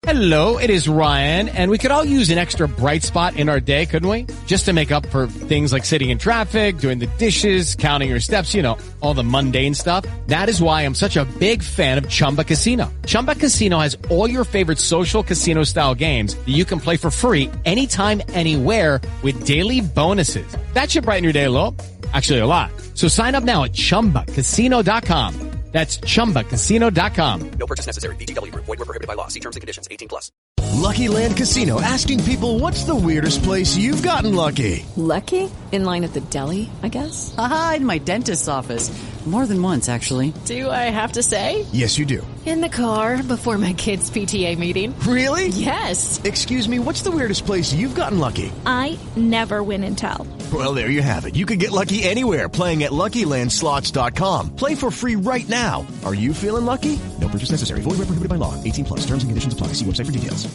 Hello, it is Ryan, and we could all use an extra bright spot in our day, couldn't we? Just to make up for things like sitting in traffic, doing the dishes, counting your steps, all the mundane stuff. That is why I'm such a big fan of Chumba Casino. Chumba Casino has all your favorite social casino-style games that you can play for free anytime, anywhere with daily bonuses. That should brighten your day a little. Actually, a lot. So sign up now at ChumbaCasino.com. That's ChumbaCasino.com. No purchase necessary. VGW Group. Void where prohibited by law. See terms and conditions. 18+. Lucky Land Casino, asking people, what's the weirdest place you've gotten lucky? Lucky? In line at the deli, I guess? Aha, in my dentist's office. More than once, actually. Do I have to say? Yes, you do. In the car before my kids' PTA meeting. Really? Yes. Excuse me, what's the weirdest place you've gotten lucky? I never win and tell. Well, there you have it. You can get lucky anywhere, playing at LuckyLandSlots.com. Play for free right now. Are you feeling lucky? No purchase necessary. Void where prohibited by law. 18+. Terms and conditions apply. See website for details.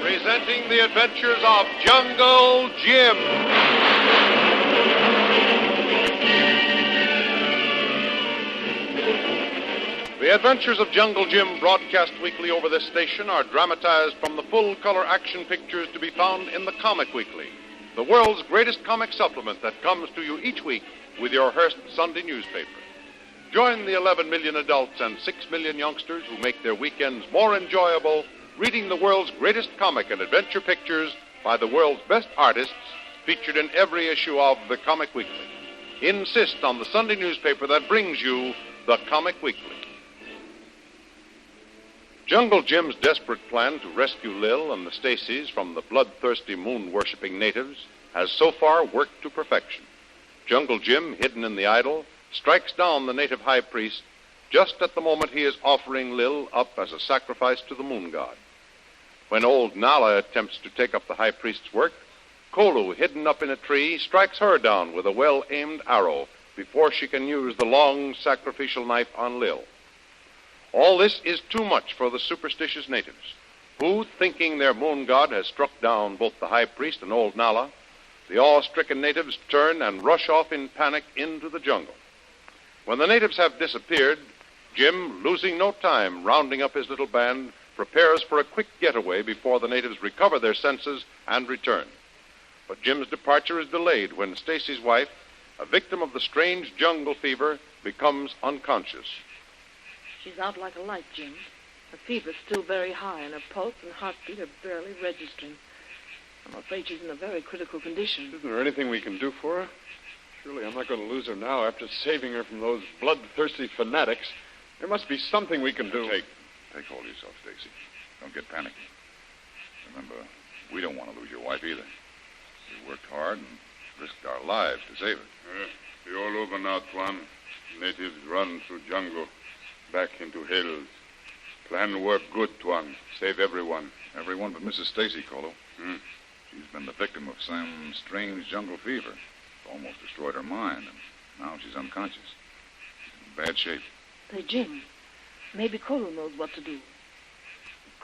Presenting the adventures of Jungle Jim. The Adventures of Jungle Jim, broadcast weekly over this station, are dramatized from the full-color action pictures to be found in the Comic Weekly, the world's greatest comic supplement that comes to you each week with your Hearst Sunday newspaper. Join the 11 million adults and 6 million youngsters who make their weekends more enjoyable reading the world's greatest comic and adventure pictures by the world's best artists featured in every issue of the Comic Weekly. Insist on the Sunday newspaper that brings you the Comic Weekly. Jungle Jim's desperate plan to rescue Lil and the Stacys from the bloodthirsty moon-worshipping natives has so far worked to perfection. Jungle Jim, hidden in the idol, strikes down the native high priest just at the moment he is offering Lil up as a sacrifice to the moon god. When old Nala attempts to take up the high priest's work, Kolu, hidden up in a tree, strikes her down with a well-aimed arrow before she can use the long sacrificial knife on Lil. All this is too much for the superstitious natives, who, thinking their moon god has struck down both the high priest and old Nala, the awe-stricken natives turn and rush off in panic into the jungle. When the natives have disappeared, Jim, losing no time, rounding up his little band, prepares for a quick getaway before the natives recover their senses and return. But Jim's departure is delayed when Stacy's wife, a victim of the strange jungle fever, becomes unconscious. She's out like a light, Jim. Her fever's still very high, and her pulse and heartbeat are barely registering. I'm afraid she's in a very critical condition. Isn't there anything we can do for her? Surely I'm not going to lose her now after saving her from those bloodthirsty fanatics. There must be something we can do. Take hold of yourself, Stacy. Don't get panicky. Remember, we don't want to lose your wife either. We worked hard and risked our lives to save her. You're all over now, Tuan. Natives run through jungle, back into hills. Plan work good, Tuan. Save everyone. Everyone but Mrs. Stacy, Kolu. She's been the victim of some strange jungle fever. It's almost destroyed her mind, and now she's unconscious. She's in bad shape. Say, Jim, maybe Kolu knows what to do.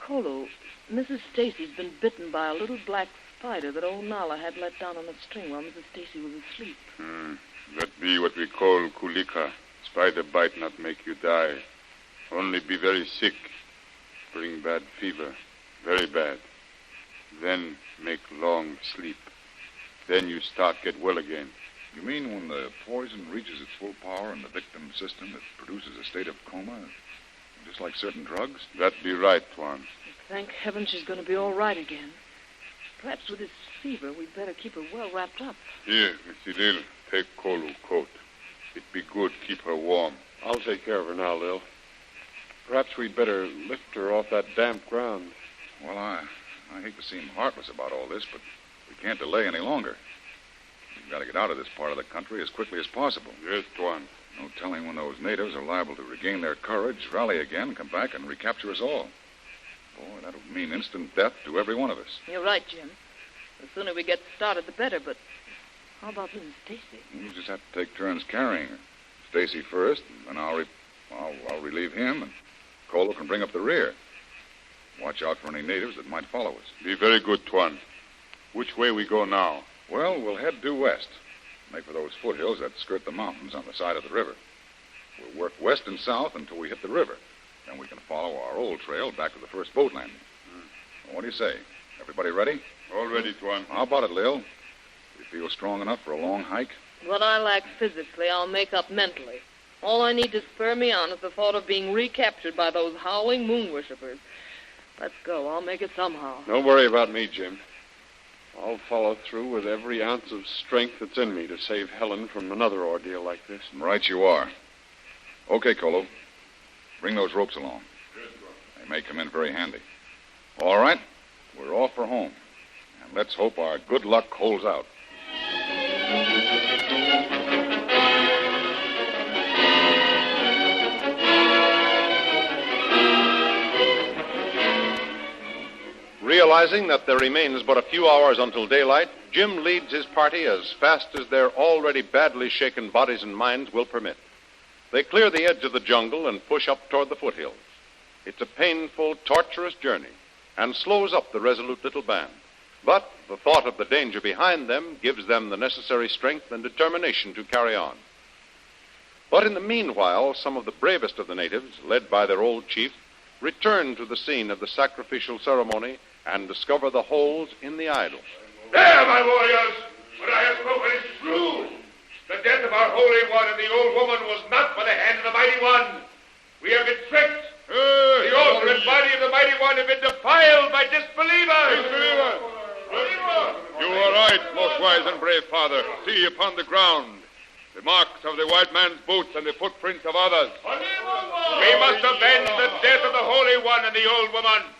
Kolu, Mrs. Stacy's been bitten by a little black spider that old Nala had let down on a string while Mrs. Stacy was asleep. That be what we call kulika. Spider bite not make you die. Only be very sick. Bring bad fever. Very bad. Then make long sleep. Then you start get well again. You mean when the poison reaches its full power in the victim's system, it produces a state of coma? Just like certain drugs? That be right, Tuan. Thank heaven she's going to be all right again. Perhaps with this fever, we'd better keep her well wrapped up. Here, Mr. Lil, take Kolu coat. It be good keep her warm. I'll take care of her now, Lil. Perhaps we'd better lift her off that damp ground. Well, I hate to seem heartless about all this, but we can't delay any longer. We've got to get out of this part of the country as quickly as possible. Yes, Tuan. No telling when those natives are liable to regain their courage, rally again, come back, and recapture us all. Boy, that would mean instant death to every one of us. You're right, Jim. The sooner we get started, the better, but how about Mrs. Stacy? We'll just have to take turns carrying her. Stacy first, and then I'll relieve him, and Kolu can bring up the rear. Watch out for any natives that might follow us. Be very good, Tuan. Which way we go now? Well, we'll head due west. Make for those foothills that skirt the mountains on the side of the river. We'll work west and south until we hit the river. Then we can follow our old trail back to the first boat landing. What do you say? Everybody ready? All ready, Tuan. How about it, Lil? You feel strong enough for a long hike? What I lack physically, I'll make up mentally. All I need to spur me on is the thought of being recaptured by those howling moon worshippers. Let's go. I'll make it somehow. Don't worry about me, Jim. I'll follow through with every ounce of strength that's in me to save Helen from another ordeal like this. Right you are. Okay, Kolu. Bring those ropes along. They may come in very handy. All right, we're off for home. And let's hope our good luck holds out. Realizing that there remains but a few hours until daylight, Jim leads his party as fast as their already badly shaken bodies and minds will permit. They clear the edge of the jungle and push up toward the foothills. It's a painful, torturous journey and slows up the resolute little band. But the thought of the danger behind them gives them the necessary strength and determination to carry on. But in the meanwhile, some of the bravest of the natives, led by their old chief, return to the scene of the sacrificial ceremony and discover the holes in the idol. There, my warriors! What I have spoken is true. The death of our Holy One and the old woman was not by the hand of the Mighty One. We have been tricked. The altar and body of the Mighty One have been defiled by disbelievers. You are right, most wise and brave father. See upon the ground the marks of the white man's boots and the footprints of others. We must avenge the death of the Holy One and the old woman.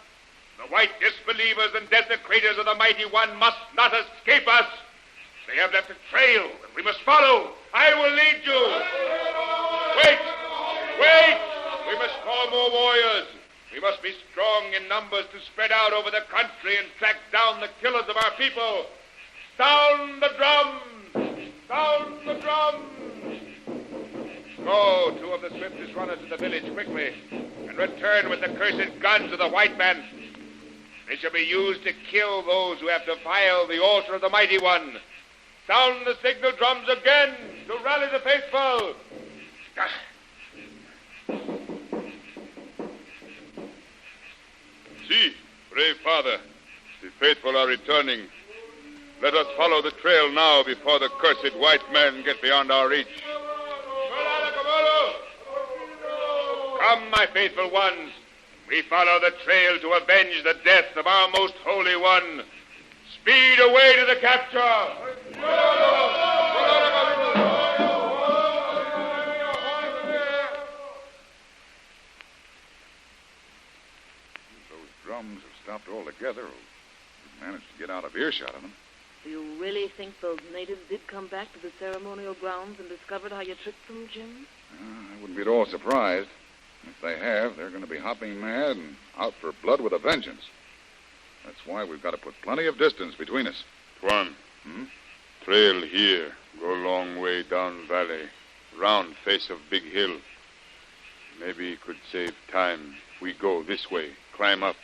The white disbelievers and desecrators of the Mighty One must not escape us. They have left a trail that we must follow. I will lead you. Wait! We must call more warriors. We must be strong in numbers to spread out over the country and track down the killers of our people. Sound the drums! Sound the drums! Go, two of the swiftest runners to the village quickly, and return with the cursed guns of the white man. They shall be used to kill those who have defiled the altar of the Mighty One. Sound the signal drums again to rally the faithful. See, brave father, the faithful are returning. Let us follow the trail now before the cursed white men get beyond our reach. Come, my faithful ones. We follow the trail to avenge the death of our most holy one. Speed away to the capture. Those drums have stopped altogether. We've managed to get out of earshot of them. Do you really think those natives did come back to the ceremonial grounds and discovered how you tricked them, Jim? I wouldn't be at all surprised. If they have, they're going to be hopping mad and out for blood with a vengeance. That's why we've got to put plenty of distance between us. Tuan, trail here. Go long way down valley. Round face of big hill. Maybe it could save time if we go this way. Climb up.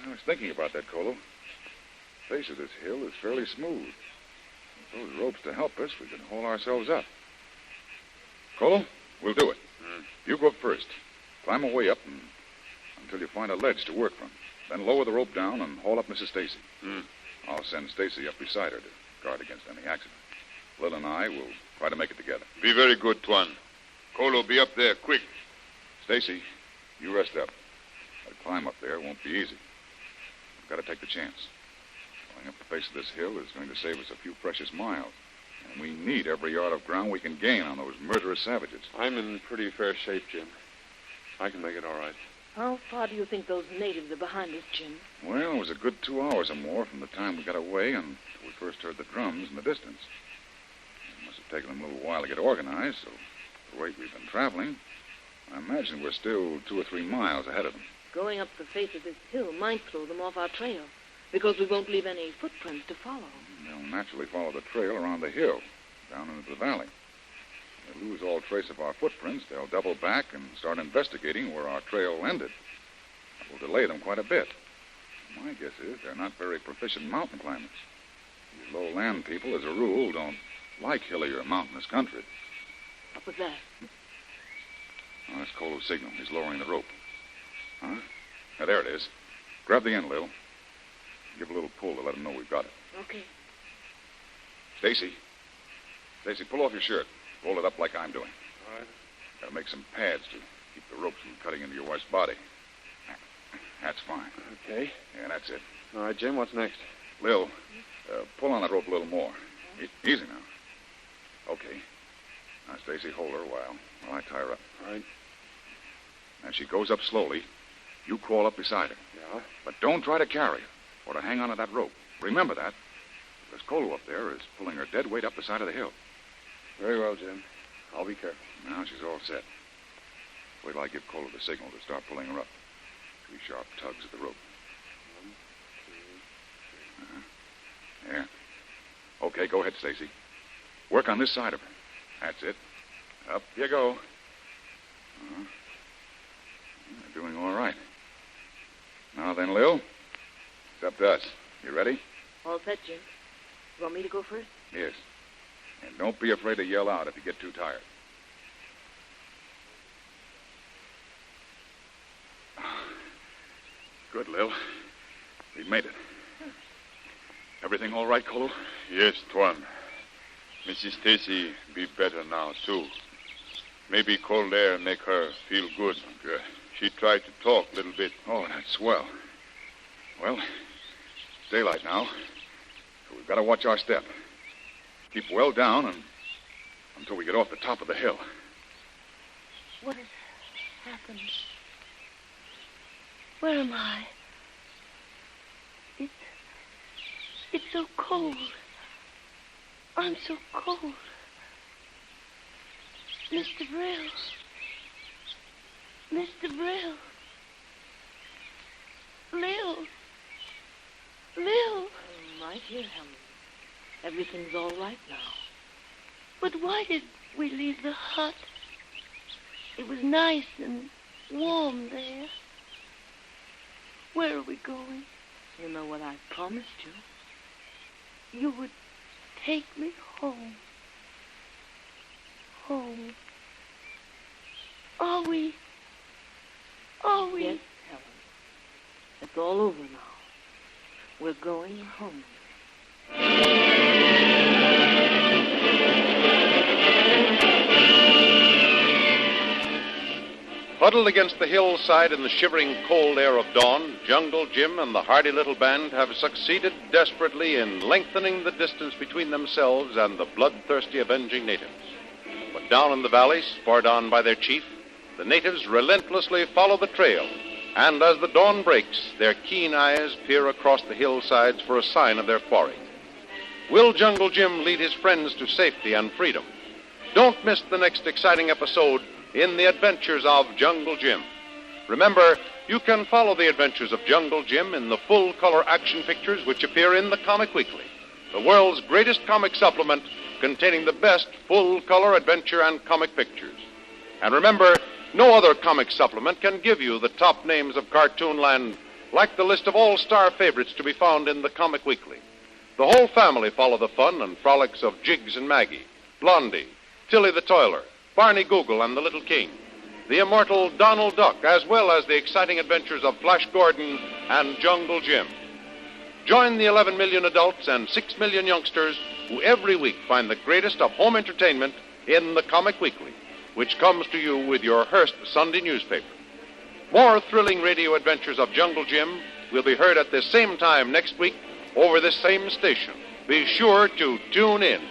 I was thinking about that, Kolu. The face of this hill is fairly smooth. With those ropes to help us, we can haul ourselves up. Kolu, we'll do it. You go up first. Climb a way up until you find a ledge to work from. Then lower the rope down and haul up Mrs. Stacy. I'll send Stacy up beside her to guard against any accident. Lil and I will try to make it together. Be very good, Tuan. Kolu, be up there, quick. Stacy, you rest up. That climb up there won't be easy. We've got to take the chance. Going up the face of this hill is going to save us a few precious miles. And we need every yard of ground we can gain on those murderous savages. I'm in pretty fair shape, Jim. I can make it all right. How far do you think those natives are behind us, Jim? Well, it was a good 2 hours or more from the time we got away until we first heard the drums in the distance. It must have taken them a little while to get organized, so the rate we've been traveling, I imagine we're still 2 or 3 miles ahead of them. Going up the face of this hill might throw them off our trail, because we won't leave any footprints to follow. They'll naturally follow the trail around the hill, down into the valley. If they lose all trace of our footprints, they'll double back and start investigating where our trail ended. That will delay them quite a bit. My guess is they're not very proficient mountain climbers. These low-land people, as a rule, don't like hilly or mountainous country. What was that? Oh, that's Kolu's signal. He's lowering the rope. Huh? Now, there it is. Grab the end, Lil. Give a little pull to let him know we've got it. Okay. Stacy, pull off your shirt. Roll it up like I'm doing. All right. Gotta make some pads to keep the ropes from cutting into your wife's body. That's fine. Okay. Yeah, that's it. All right, Jim, what's next? Lil, pull on that rope a little more. Easy now. Okay. Now, Stacy, hold her while I tie her up. All right. As she goes up slowly, you crawl up beside her. Yeah? But don't try to carry her or to hang on to that rope. Remember that, because Kolu up there is pulling her dead weight up the side of the hill. Very well, Jim. I'll be careful. Now she's all set. Wait till I give Kolu the signal to start pulling her up. 3 sharp tugs at the rope. 1, 2, 3. Yeah. Okay, go ahead, Stacy. Work on this side of her. That's it. Up you go. You're doing all right. Now then, Lil, it's up to us. You ready? All set, Jim. You want me to go first? Yes. And don't be afraid to yell out if you get too tired. Good, Lil. We made it. Everything all right, Kolu? Yes, Tuan. Mrs. Stacy be better now, too. Maybe cold air make her feel good. Good. She tried to talk a little bit. Oh, that's swell. Well, it's daylight now, so we've got to watch our step. Keep well down until we get off the top of the hill. What has happened? Where am I? It's so cold. I'm so cold. Mr. Brill. Mr. Brill. Lil. Lil. I'm right here, Helen. Everything's all right now. But why did we leave the hut? It was nice and warm there. Where are we going? You know what I promised you. You would take me home. Home. Are we? Yes, Helen. It's all over now. We're going home. Huddled against the hillside in the shivering cold air of dawn, Jungle Jim and the hardy little band have succeeded desperately in lengthening the distance between themselves and the bloodthirsty avenging natives. But down in the valley, spurred on by their chief, the natives relentlessly follow the trail, and as the dawn breaks, their keen eyes peer across the hillsides for a sign of their quarry. Will Jungle Jim lead his friends to safety and freedom? Don't miss the next exciting episode in the adventures of Jungle Jim. Remember, you can follow the adventures of Jungle Jim in the full-color action pictures which appear in the Comic Weekly, the world's greatest comic supplement containing the best full-color adventure and comic pictures. And remember, no other comic supplement can give you the top names of Cartoonland like the list of all-star favorites to be found in the Comic Weekly. The whole family follow the fun and frolics of Jiggs and Maggie, Blondie, Tilly the Toiler, Barney Google and the Little King, the immortal Donald Duck, as well as the exciting adventures of Flash Gordon and Jungle Jim. Join the 11 million adults and 6 million youngsters who every week find the greatest of home entertainment in the Comic Weekly, which comes to you with your Hearst Sunday newspaper. More thrilling radio adventures of Jungle Jim will be heard at this same time next week over this same station. Be sure to tune in.